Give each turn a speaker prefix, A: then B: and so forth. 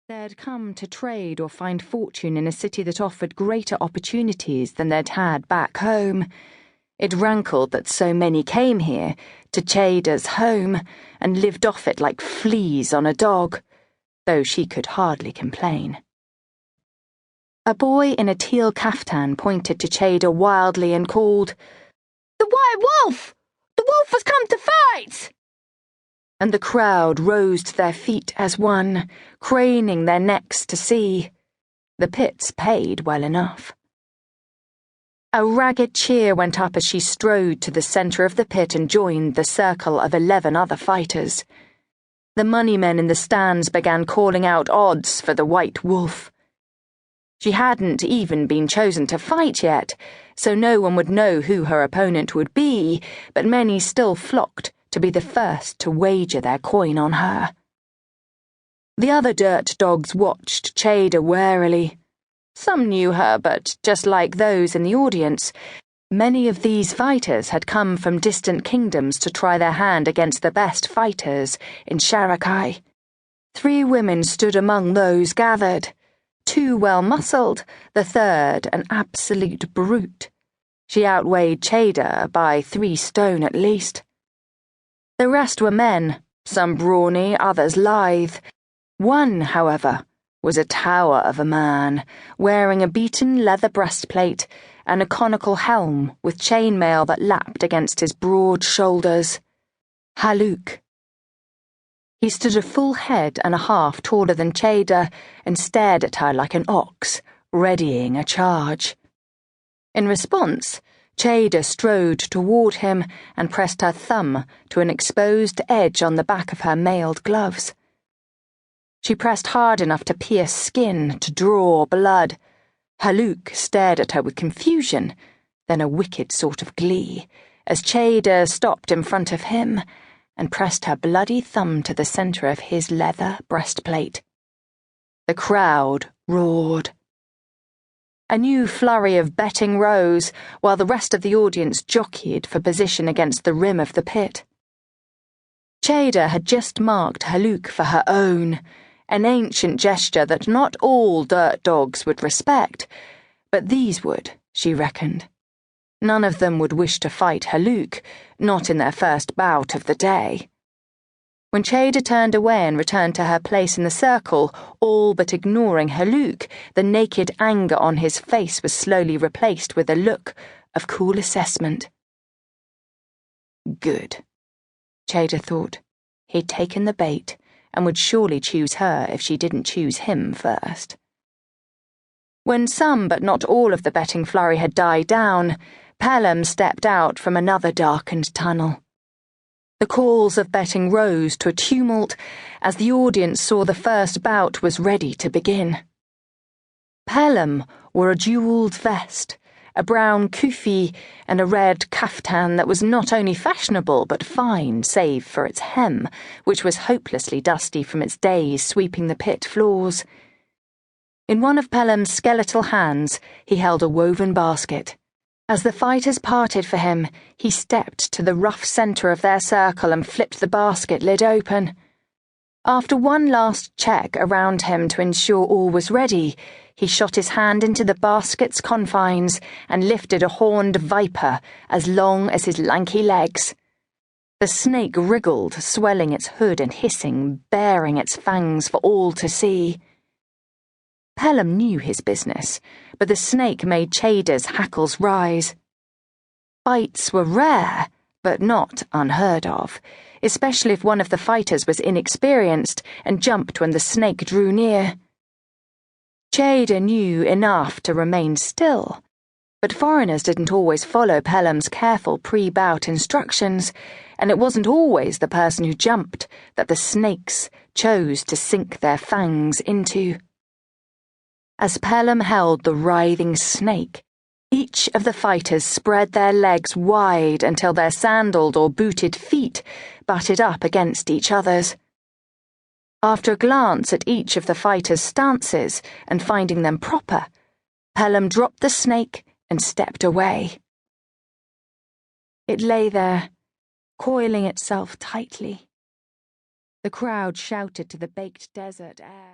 A: They'd come to trade or find fortune in a city that offered greater opportunities than they'd had back home. It rankled that so many came here, to Çeda's home, and lived off it like fleas on a dog, though she could hardly complain. A boy in a teal kaftan pointed to Çeda wildly and called, "The White Wolf! The wolf has come to fight!" And the crowd rose to their feet as one, craning their necks to see. The pits paid well enough. A ragged cheer went up as she strode to the centre of the pit and joined the circle of 11 other fighters. The money men in the stands began calling out odds for the White Wolf. She hadn't even been chosen to fight yet, so no one would know who her opponent would be, but many still flocked to be the first to wager their coin on her. The other dirt dogs watched Çeda warily. Some knew her, but just like those in the audience, many of these fighters had come from distant kingdoms to try their hand against the best fighters in Sharakhai. 3 women stood among those gathered, 2 well-muscled, the third an absolute brute. She outweighed Çeda by 3 stone at least. The rest were men, some brawny, others lithe. One, however, was a tower of a man, wearing a beaten leather breastplate and a conical helm with chainmail that lapped against his broad shoulders. Haluk. He stood a full head and a half taller than Çeda and stared at her like an ox, readying a charge. In response, Çeda strode toward him and pressed her thumb to an exposed edge on the back of her mailed gloves. She pressed hard enough to pierce skin, to draw blood. Haluk stared at her with confusion, then a wicked sort of glee, as Çeda stopped in front of him and pressed her bloody thumb to the centre of his leather breastplate. The crowd roared. A new flurry of betting rose, while the rest of the audience jockeyed for position against the rim of the pit. Çeda had just marked Haluk for her own, an ancient gesture that not all dirt dogs would respect, but these would, she reckoned. None of them would wish to fight Haluk, not in their first bout of the day. When Çeda turned away and returned to her place in the circle, all but ignoring Haluk, the naked anger on his face was slowly replaced with a look of cool assessment. Good, Çeda thought. He'd taken the bait, and would surely choose her if she didn't choose him first. When some but not all of the betting flurry had died down, Pelham stepped out from another darkened tunnel. The calls of betting rose to a tumult as the audience saw the first bout was ready to begin. Pelham wore a jewelled vest, a brown kufi, and a red kaftan that was not only fashionable but fine save for its hem, which was hopelessly dusty from its days sweeping the pit floors. In one of Pelham's skeletal hands he held a woven basket. As the fighters parted for him, he stepped to the rough centre of their circle and flipped the basket lid open. After one last check around him to ensure all was ready, he shot his hand into the basket's confines and lifted a horned viper as long as his lanky legs. The snake wriggled, swelling its hood and hissing, baring its fangs for all to see. Pelham knew his business, but the snake made Çeda's hackles rise. Fights were rare, but not unheard of, especially if one of the fighters was inexperienced and jumped when the snake drew near. Çeda knew enough to remain still, but foreigners didn't always follow Pelham's careful pre-bout instructions, and it wasn't always the person who jumped that the snakes chose to sink their fangs into. As Pelham held the writhing snake, each of the fighters spread their legs wide until their sandaled or booted feet butted up against each other's. After a glance at each of the fighters' stances and finding them proper, Pelham dropped the snake and stepped away. It lay there, coiling itself tightly. The crowd shouted to the baked desert air.